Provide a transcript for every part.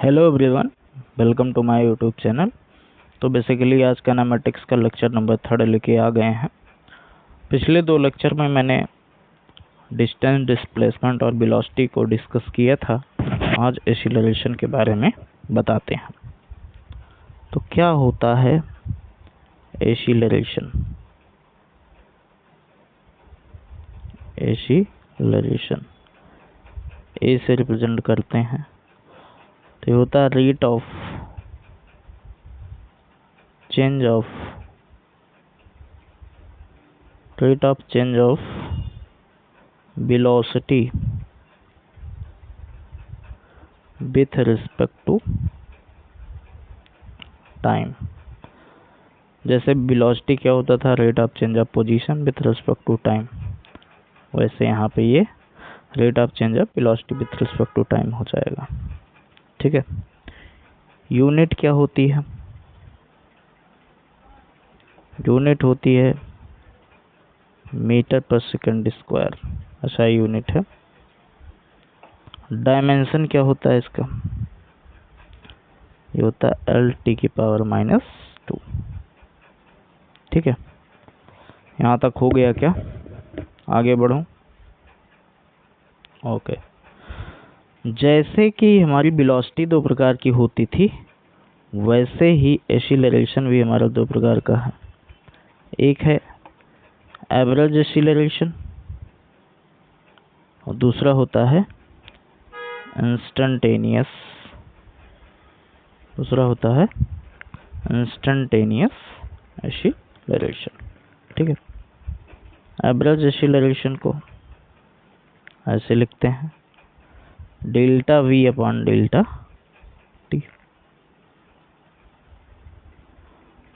Hello everyone, welcome to my YouTube channel. तो basically आज kinematics का लेक्चर नंबर 3 लेके आ गए हैं। पिछले 2 लेक्चर में मैंने डिस्टेंस, डिस्प्लेसमेंट और वेलोसिटी को डिस्कस किया था। आज एक्सीलरेशन के बारे में बताते हैं। तो क्या होता है एक्सीलरेशन? एक्सीलरेशन ए से रिप्रेजेंट करते हैं। तो ये होता है rate of change of velocity with respect to time. जैसे वेलोसिटी क्या होता था, rate of change of position with respect to time, वैसे यहाँ पे ये rate of change of velocity with respect to time हो जाएगा। ठीक है। यूनिट क्या होती है? यूनिट होती है मीटर पर सेकंड स्क्वायर, ऐसा यूनिट है। डायमेंशन क्या होता है इसका? ये होता है L⁻⁻²। ठीक है, यहाँ तक हो गया क्या? आगे बढ़ूं? ओके। जैसे कि हमारी वेलोसिटी 2 प्रकार की होती थी, वैसे ही एक्सीलरेशन भी हमारा 2 प्रकार का है। एक है एवरेज एक्सीलरेशन और दूसरा होता है इंस्टेंटेनियस एक्सीलरेशन। ठीक है। एवरेज एक्सीलरेशन को ऐसे लिखते हैं delta V upon delta T,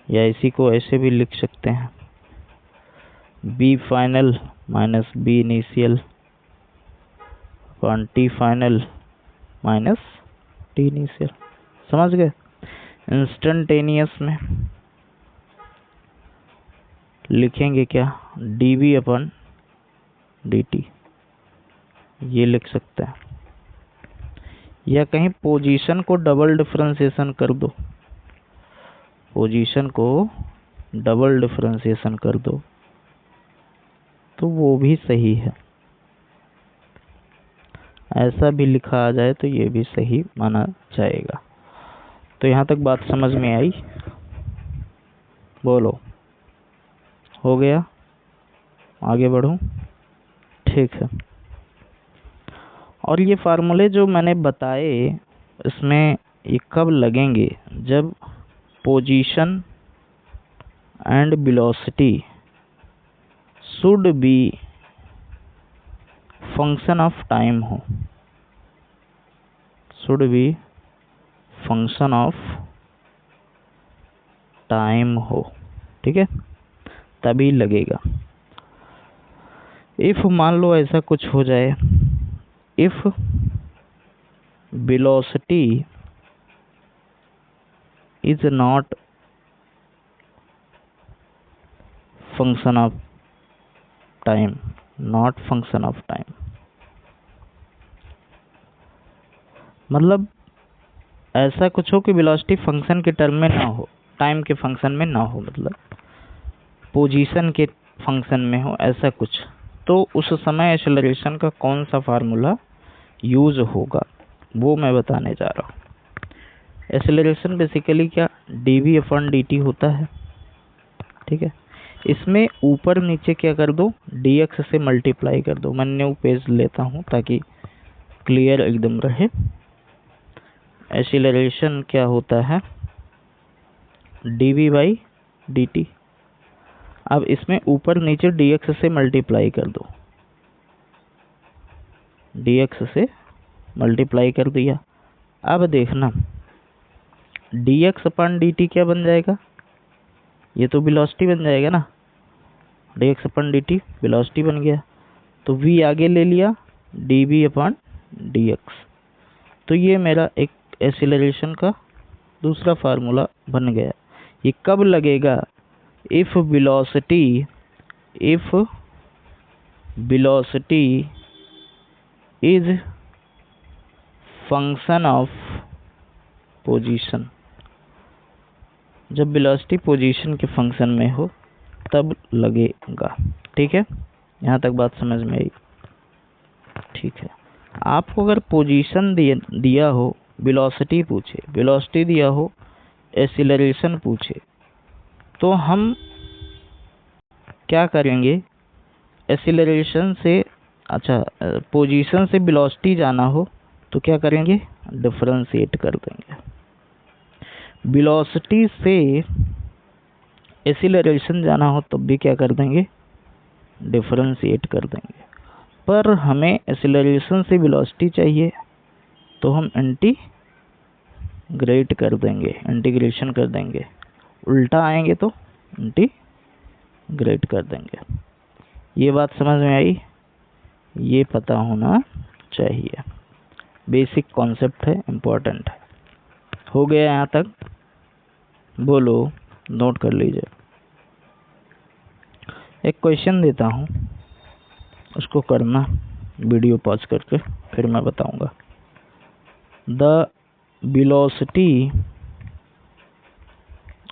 या इसी को ऐसे भी लिख सकते हैं B final minus B initial upon T final minus T initial. समझ गए? इंस्टेंटेनियस में लिखेंगे क्या? dV अपॉन dt, ये लिख सकते हैं। या कहीं पोजीशन को डबल डिफरेंशिएशन कर दो, तो वो भी सही है। ऐसा भी लिखा आ जाए तो ये भी सही माना जाएगा। तो यहाँ तक बात समझ में आई? बोलो, हो गया? आगे बढ़ूं? ठीक है। और ये फार्मूले जो मैंने बताए, इसमें ये कब लगेंगे? जब position and velocity should be function of time हो, ठीक है, तभी लगेगा। इफ मान लो ऐसा कुछ हो जाए, if velocity is not function of time, मतलब ऐसा कुछ हो कि वेलोसिटी फंक्शन के टर्म में ना हो, टाइम के फंक्शन में ना हो, मतलब पोजीशन के फंक्शन में हो, ऐसा कुछ, तो उस समय एक्सेलरेशन का कौन सा फार्मूला यूज होगा वो मैं बताने जा रहा हूँ। एक्सेलरेशन बेसिकली क्या dV अपॉन dt होता है। ठीक है। इसमें ऊपर नीचे क्या कर दो, dx से मल्टीप्लाई कर दो। मैं न्यू पेज लेता हूँ ताकि क्लियर एकदम रहे। एक्सेलरेशन क्या होता है? dV by dt। अब इसमें ऊपर नीचे dx से मल्टीप्लाई कर दो, dx से मल्टीप्लाई कर दिया। अब देखना dx अपॉन dt क्या बन जाएगा? ये तो वेलोसिटी बन जाएगा ना, dx अपॉन dt वेलोसिटी बन गया। तो v आगे ले लिया, dv अपॉन dx। तो ये मेरा एक एक्सीलरेशन का दूसरा फार्मूला बन गया। ये कब लगेगा? If velocity is function of position, जब वेलोसिटी पोजीशन के फंक्शन में हो तब लगेगा। ठीक है, यहाँ तक बात समझ में आई। ठीक है, आपको अगर पोजीशन दिया हो, वेलोसिटी पूछे, वेलोसिटी दिया हो, एक्सीलरेशन पूछे, तो हम क्या करेंगे, एक्सीलरेशन से पोजीशन से वेलोसिटी जाना हो तो क्या करेंगे, डिफरेंशिएट कर देंगे। वेलोसिटी से एक्सीलरेशन जाना हो तब भी क्या कर देंगे, डिफरेंशिएट कर देंगे। पर हमें एक्सीलरेशन से वेलोसिटी चाहिए तो हम इंटीग्रेट कर देंगे, इंटीग्रेशन कर देंगे। उल्टा आएंगे तो इंटीग्रेट कर देंगे। ये बात समझ में आई, ये पता होना चाहिए, बेसिक कॉन्सेप्ट है, इम्पोर्टेंट है। हो गया यहाँ तक, बोलो, नोट कर लीजिए। एक क्वेश्चन देता हूँ, उसको करना वीडियो पॉज करके, फिर मैं बताऊंगा। The velocity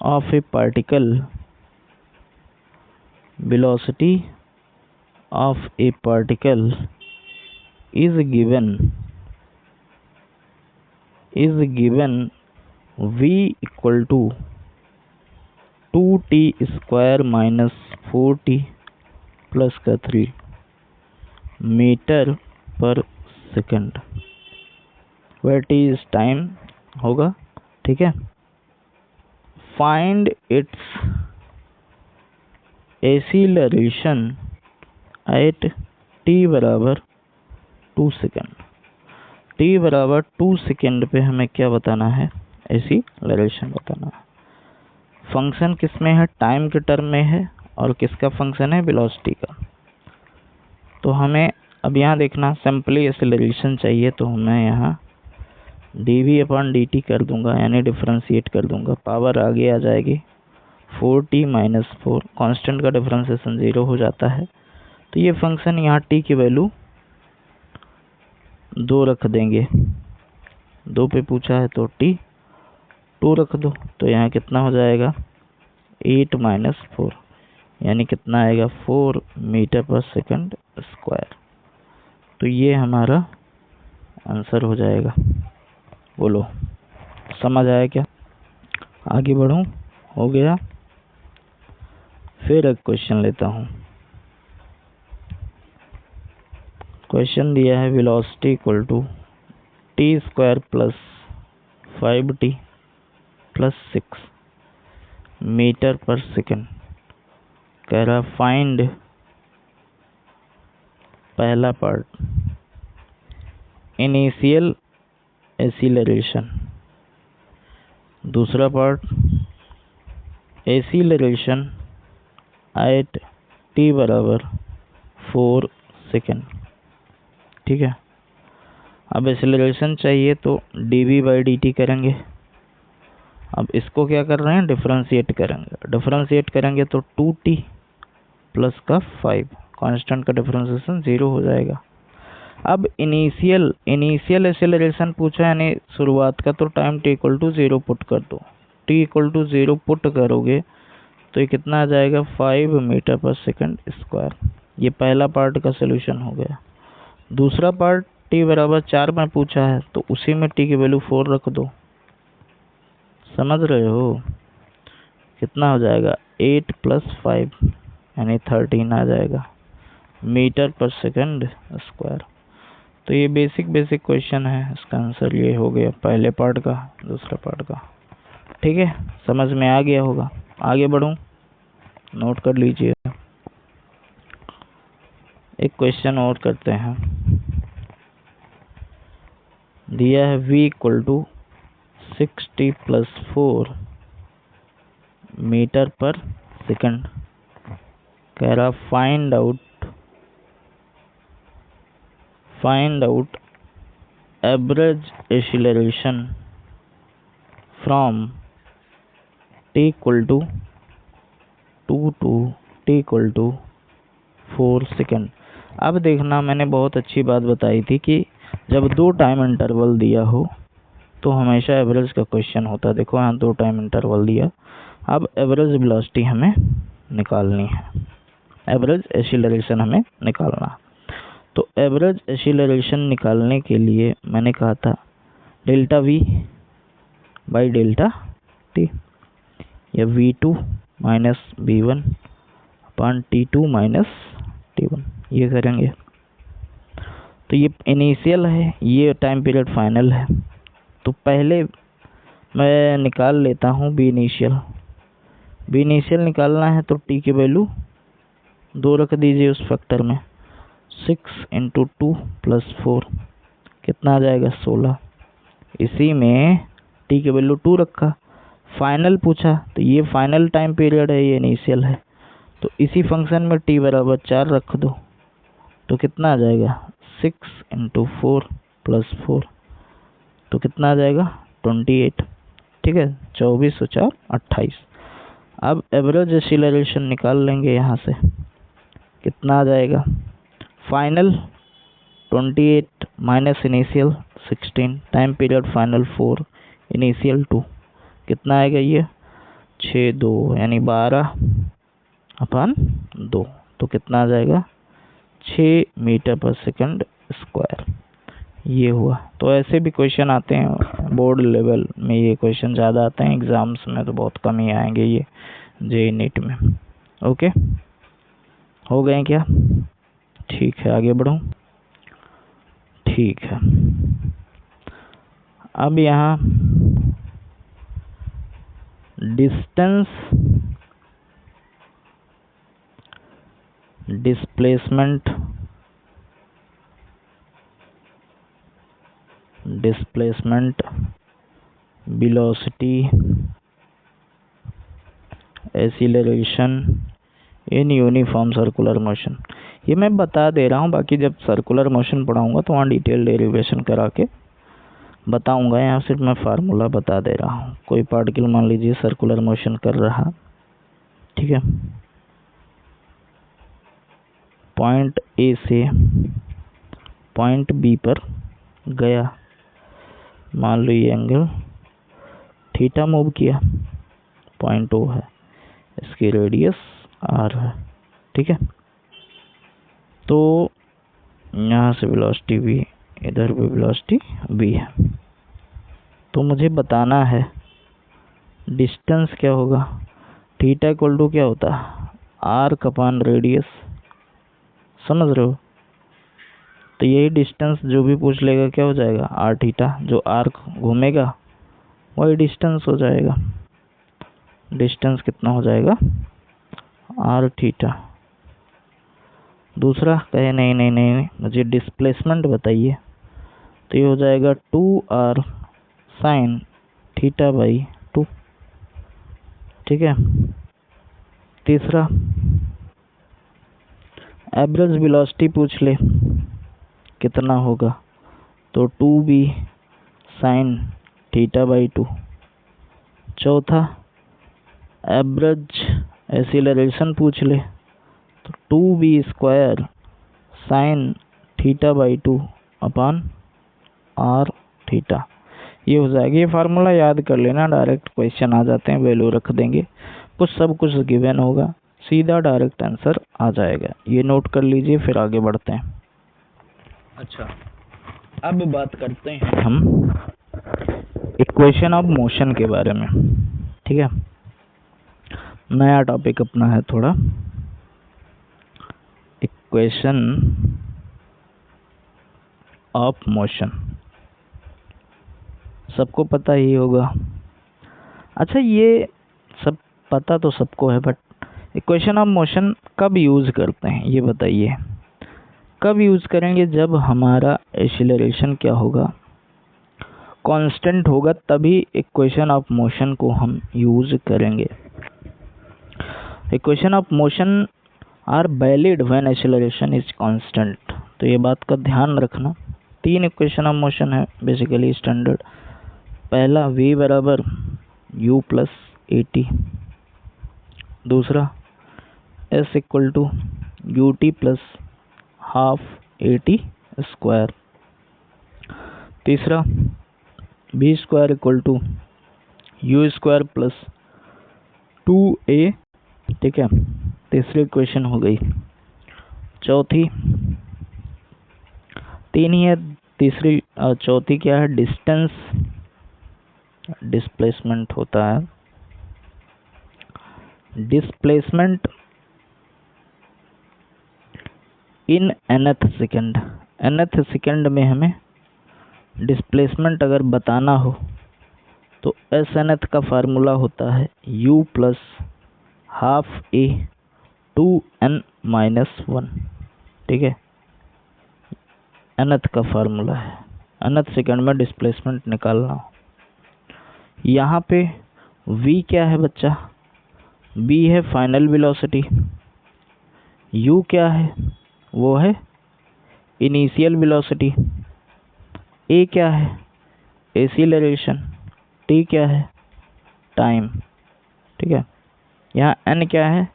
of A particle, velocity of a particle is given v equal to 2t square minus 4t plus का 3 मीटर पर second, where t is time होगा। ठीक है, find its acceleration at t बराबर 2 सेकेंड। t बराबर 2 second पे हमें क्या बताना है, एक्सीलरेशन बताना है। फंक्शन किस में है, टाइम के टर्म में है, और किसका फंक्शन है, वेलोसिटी का। तो हमें अब यहाँ देखना, सिंपली एक्सीलरेशन चाहिए तो मैं यहाँ dv/dt कर दूंगा, यानी डिफरेंशिएट कर दूंगा। पावर आगे आ जाएगी, 4t - 4, कांस्टेंट का डिफरेंशिएशन 0 हो जाता है। तो ये फंक्शन यहाँ t की वैल्यू 2 रख देंगे, 2 पे पूछा है तो t 2 रख दो, तो यहाँ कितना हो जाएगा, 8 - 4, यानी कितना आएगा, 4 मीटर पर सेकंड स्क्वायर। तो ये हमारा आंसर हो जाएगा। बोलो, समझ आया क्या? आगे बढ़ूं? हो गया। फिर एक क्वेश्चन लेता हूं। क्वेश्चन दिया है velocity equal to t² + 5t + 6 metre पर सेकंड। कह रहा फाइंड, पहला पार्ट इनिशियल एक्सीलरेशन, दूसरा पार्ट एक्सीलरेशन एट t बराबर 4 सेकेंड। ठीक है, अब एक्सीलरेशन चाहिए तो dv/dt करेंगे। अब इसको क्या कर रहे हैं, डिफरेंशिएट करेंगे। डिफरेंशिएट करेंगे तो 2t प्लस का 5, कांस्टेंट का डिफरेंशिएशन 0 हो जाएगा। अब इनिशियल एक्सीलरेशन पूछा, यानी शुरुआत का, तो टाइम t = 0 पुट कर दो। t = 0 पुट करोगे तो ये कितना आ जाएगा, 5 मीटर पर सेकंड स्क्वायर। ये पहला पार्ट का सोल्यूशन हो गया। दूसरा पार्ट t बराबर 4 में पूछा है, तो उसी में t की वैल्यू 4 रख दो। समझ रहे हो? कितना हो जाएगा, 8 + 5 यानी 13 आ जाएगा मीटर पर सेकंड स्क्वायर। तो ये बेसिक क्वेश्चन है, इसका आंसर ये हो गया, पहले पार्ट का, दूसरा पार्ट का। ठीक है, समझ में आ गया होगा। आगे बढ़ूं, नोट कर लीजिए। एक क्वेश्चन और करते हैं। दिया है v = 6t + 4 मीटर पर सेकंड। कह रहा find out average acceleration from t = 2 to t = 4 second. अब देखना, मैंने बहुत अच्छी बात बताई थी कि जब 2 टाइम इंटरवल दिया हो तो हमेशा एवरेज का क्वेश्चन होता है। देखो यहाँ 2 टाइम इंटरवल दिया, अब एवरेज वेलोसिटी हमें निकालनी है, एवरेज एक्सीलरेशन हमें निकालना। तो एवरेज एक्सीलरेशन निकालने के लिए मैंने कहा था delta we by delta T, या v2 minus v1 upon t2 minus t1, ये करेंगे। तो ये इनिशियल है, ये टाइम पीरियड फाइनल है। तो पहले मैं निकाल लेता हूँ बी इनिशियल। बी इनिशियल निकालना है तो t की वैल्यू 2 रख दीजिए उस फैक्टर में, 6 इंटू 2 प्लस 4 कितना आ जाएगा 16। इसी में t की वैल्यू 2 रखा, फाइनल पूछा तो ये फाइनल टाइम पीरियड है, ये इनिशियल है। तो इसी फंक्शन में t बराबर 4 रख दो, तो कितना आ जाएगा 6 इंटू 4 प्लस 4, तो कितना आ जाएगा 28। ठीक है, 24 और 4 28। अब एवरेज एक्सीलरेशन निकाल लेंगे यहाँ से, कितना आ जाएगा final 28 minus initial 16, time period final 4 initial 2, कितना आएगा ये 6 2 यानी 12 अपॉन 2, तो कितना आ जाएगा 6 मीटर पर सेकंड स्क्वायर, ये हुआ। तो ऐसे भी क्वेश्चन आते हैं बोर्ड लेवल में, ये क्वेश्चन ज़्यादा आते हैं, एग्जाम्स में तो बहुत कम ही आएंगे ये जेईई नीट में। ओके, हो गए क्या? ठीक है, आगे बढ़ूं। ठीक है, अब यहाँ distance, displacement, velocity, acceleration in uniform circular motion, ये मैं बता दे रहा हूँ। बाकी जब सर्कुलर मोशन पढ़ाऊंगा तो वहाँ डिटेल डेरिवेशन करा के बताऊंगा। यहाँ सिर्फ मैं फार्मूला बता दे रहा हूँ। कोई पार्टिकल मान लीजिए सर्कुलर मोशन कर रहा, ठीक है, पॉइंट ए से पॉइंट बी पर गया, मान लो ये एंगल थीटा मूव किया, पॉइंट ओ है, इसकी रेडियस आर है। ठीक है, तो यहाँ से वेलोसिटी v, इधर भी वेलोसिटी v है। तो मुझे बताना है डिस्टेंस क्या होगा। थीटा इक्वल टू क्या होता है आर्क अपॉन रेडियस, समझ रहे हो? तो यही डिस्टेंस जो भी पूछ लेगा क्या हो जाएगा आर थीटा, जो आर्क घूमेगा वही डिस्टेंस हो जाएगा। डिस्टेंस कितना हो जाएगा आर थीटा। दूसरा कहे नहीं नहीं नहीं मुझे डिस्प्लेसमेंट बताइए, तो ये हो जाएगा 2r साइन थीटा बाई 2। ठीक है, तीसरा एवरेज वेलोसिटी पूछ ले कितना होगा, तो 2b साइन थीटा बाई 2। चौथा एवरेज एक्सीलरेशन पूछ ले, तो 2b square sine theta by 2 upon R theta, ये हो जाएगा। ये फार्मूला याद कर लेना, डायरेक्ट क्वेश्चन आ जाते हैं, वैल्यू रख देंगे, कुछ सब कुछ गिवन होगा, सीधा डायरेक्ट आंसर आ जाएगा। ये नोट कर लीजिए, फिर आगे बढ़ते हैं। अच्छा, अब बात करते हैं हम इक्वेशन ऑफ मोशन के बारे में। ठीक है, नया टॉपिक अपना है थोड़ा, इक्वेशन ऑफ मोशन, सबको पता ही होगा। अच्छा, ये सब पता तो सबको है, बट इक्वेशन ऑफ मोशन कब यूज करते हैं ये बताइए। कब यूज करेंगे? जब हमारा एक्सीलरेशन क्या होगा कांस्टेंट होगा, तभी इक्वेशन ऑफ मोशन को हम यूज करेंगे। Equation of motion are valid when acceleration is constant, तो ये बात का ध्यान रखना। 3 इक्वेशन ऑफ मोशन है बेसिकली स्टैंडर्ड। पहला v बराबर u प्लस ए टी, दूसरा s equal to U T plus half A T square, तीसरा B square equal to U square plus 2a। ठीक है, तीसरी इक्वेशन हो गई। चौथी, तीन ही है, तीसरी चौथी क्या है? डिस्टेंस, डिस्प्लेसमेंट होता है। डिस्प्लेसमेंट इन nth सेकेंड, nth सेकेंड में हमें डिस्प्लेसमेंट अगर बताना हो तो एस nth का फार्मूला होता है u plus half a 2n minus 1। ठीक है, nth का फार्मूला है, nth सेकेंड में डिस्प्लेसमेंट निकालना हो। यहाँ पे v क्या है बच्चा? v है फाइनल वेलोसिटी, u क्या है? वो है इनिशियल वेलोसिटी, a क्या है? एक्सीलरेशन, t क्या है? टाइम। ठीक है, यहाँ n क्या है?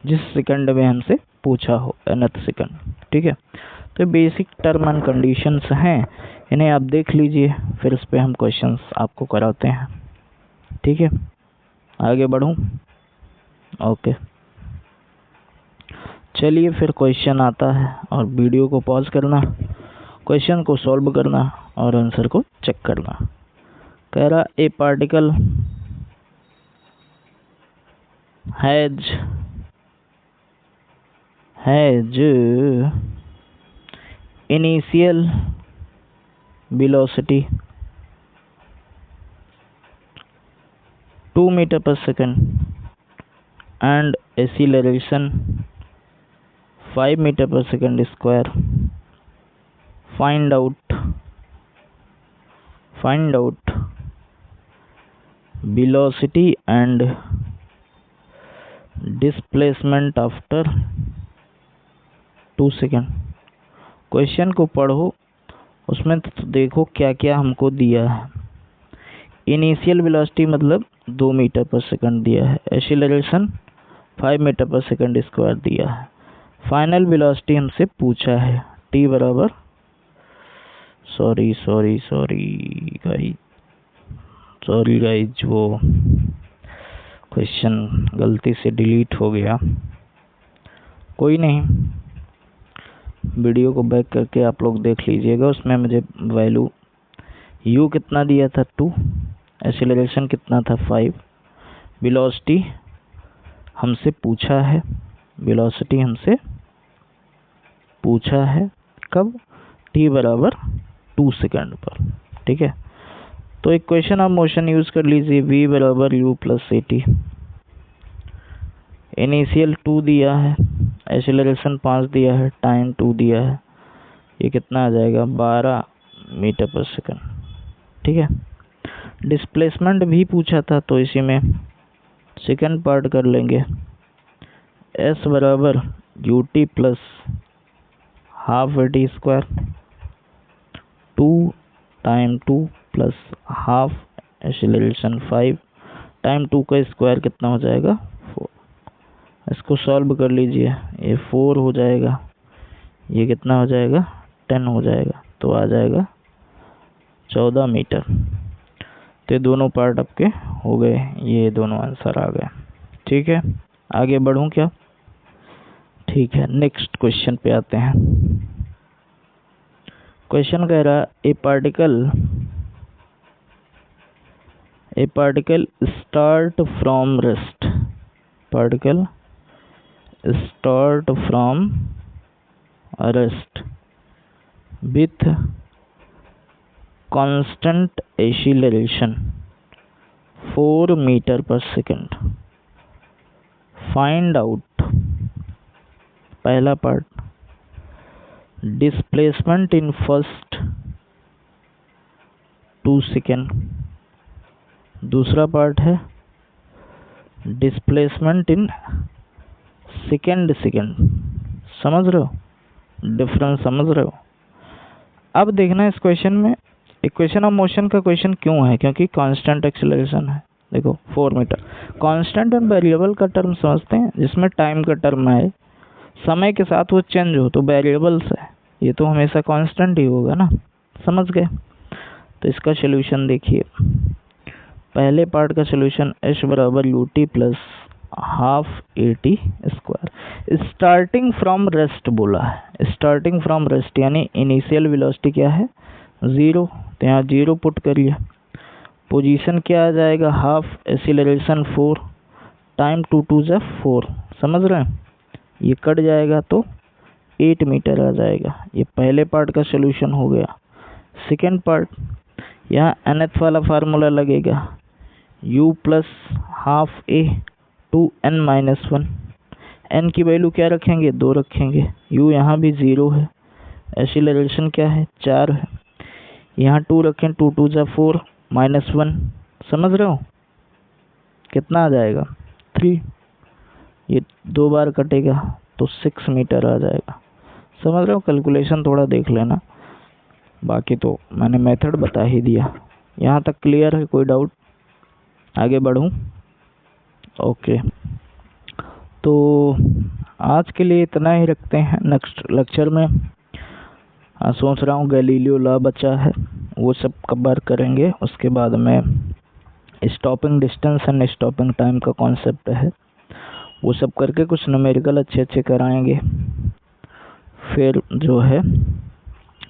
जिस सेकंड में हमसे पूछा हो, nth सेकंड। ठीक है, तो बेसिक टर्म एंड कंडीशंस हैं, इन्हें आप देख लीजिए, फिर इस पे हम क्वेश्चंस आपको कराते हैं। ठीक है, आगे बढ़ूं? ओके, चलिए फिर क्वेश्चन आता है, और वीडियो को पॉज करना, क्वेश्चन को सॉल्व करना और आंसर को चेक करना। कह रहा a particle has initial velocity 2 metre पर सेकेंड and acceleration 5 मीटर पर second square. Find out velocity and displacement after 2 second. Question को पढ़ो, उसमें तो देखो क्या क्या हमको दिया है। इनिशियल वेलोसिटी मतलब 2 मीटर पर सेकंड दिया है, एक्सीलरेशन 5 मीटर पर सेकंड स्क्वायर दिया है, फाइनल वेलोसिटी हमसे पूछा है t बराबर, सॉरी गाइज, वो क्वेश्चन गलती से डिलीट हो गया, कोई नहीं, वीडियो को बैक करके आप लोग देख लीजिएगा। उसमें मुझे वैल्यू u कितना दिया था 2, एक्सीलरेशन कितना था 5, वेलोसिटी हमसे पूछा है, वेलोसिटी हमसे पूछा है कब? t बराबर 2 सेकंड पर। ठीक है, तो इक्वेशन ऑफ मोशन यूज कर लीजिए, v बराबर u प्लस at। इनिशियल 2 दिया है, एक्सीलरेशन 5 दिया है, टाइम 2 दिया है, ये कितना आ जाएगा? 12 मीटर पर सेकंड। ठीक है, डिस्प्लेसमेंट भी पूछा था, तो इसी में सेकंड पार्ट कर लेंगे। s बराबर ut plus half at square, 2 time 2 plus half acceleration 5 time 2 का स्क्वायर कितना हो जाएगा? 4। इसको सॉल्व कर लीजिए, ये 4 हो जाएगा, ये कितना हो जाएगा? 10 हो जाएगा, तो आ जाएगा 14 मीटर। तो दोनों पार्ट आपके हो गए, ये दोनों आंसर आ गए। ठीक है, आगे बढ़ूं क्या? ठीक है, नेक्स्ट क्वेश्चन पे आते हैं। क्वेश्चन कह रहा a particle start from rest, particle start from rest with constant acceleration 4 metre पर सेकंड। फाइंड आउट, पहला part, displacement in first 2 second, दूसरा पार्ट है डिस्प्लेसमेंट इन सेकेंड। समझ रहे हो डिफरेंस? समझ रहे हो? अब देखना इस क्वेश्चन में, इक्वेशन ऑफ मोशन का क्वेश्चन क्यों है? क्योंकि कांस्टेंट एक्सीलरेशन है। देखो 4 मीटर, कांस्टेंट एंड वेरिएबल का टर्म समझते हैं, जिसमें टाइम का टर्म आए, समय के साथ वो चेंज हो तो वेरिएबल्स है, ये तो हमेशा कांस्टेंट ही होगा ना। समझ गए? तो इसका सोल्यूशन देखिए, पहले पार्ट का सोल्यूशन h बराबर you T plus half A T square. Starting from rest बोला है, स्टार्टिंग फ्रॉम रेस्ट यानी इनिशियल वेलोसिटी क्या है 0, तो यहाँ 0 पुट करिए। पोजीशन क्या आ जाएगा हाफ, एक्सीलरेशन 4, टाइम 2 2 जा 4, समझ रहे हैं, ये कट जाएगा तो 8 मीटर आ जाएगा। ये पहले पार्ट का सोल्यूशन हो गया। सेकेंड पार्ट, यहाँ nth वाला फार्मूला लगेगा u plus half A two n minus 1। n की वैल्यू क्या रखेंगे 2 रखेंगे, u यहाँ भी 0 है, एक्सीलरेशन क्या है 4 है, यहाँ 2 रखें 2 2 जा 4 माइनस 1, समझ रहे हो कितना आ जाएगा 3, ये 2 बार कटेगा तो 6 मीटर आ जाएगा। समझ रहे हो, कैलकुलेशन थोड़ा देख लेना, बाकी तो मैंने मेथड बता ही दिया। यहाँ तक क्लियर है, कोई डाउट, आगे बढ़ूँ? ओके, तो आज के लिए इतना ही रखते हैं। नेक्स्ट लेक्चर में सोच रहा हूँ गैलीलियो लॉ बचा है, वो सब कवर करेंगे। उसके बाद में stopping distance and stopping time का कॉन्सेप्ट है, वो सब करके कुछ न्यूमेरिकल अच्छे अच्छे कराएंगे। फिर जो है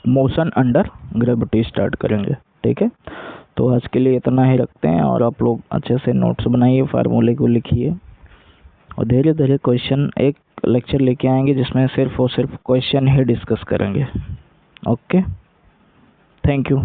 मोशन अंडर ग्रेविटी स्टार्ट करेंगे, ठीक है। तो आज के लिए इतना ही रखते हैं, और आप लोग अच्छे से नोट्स बनाइए, फार्मूले को लिखिए, और धीरे धीरे क्वेश्चन एक लेक्चर लेके आएंगे जिसमें सिर्फ और सिर्फ क्वेश्चन ही डिस्कस करेंगे। Okay, thank you.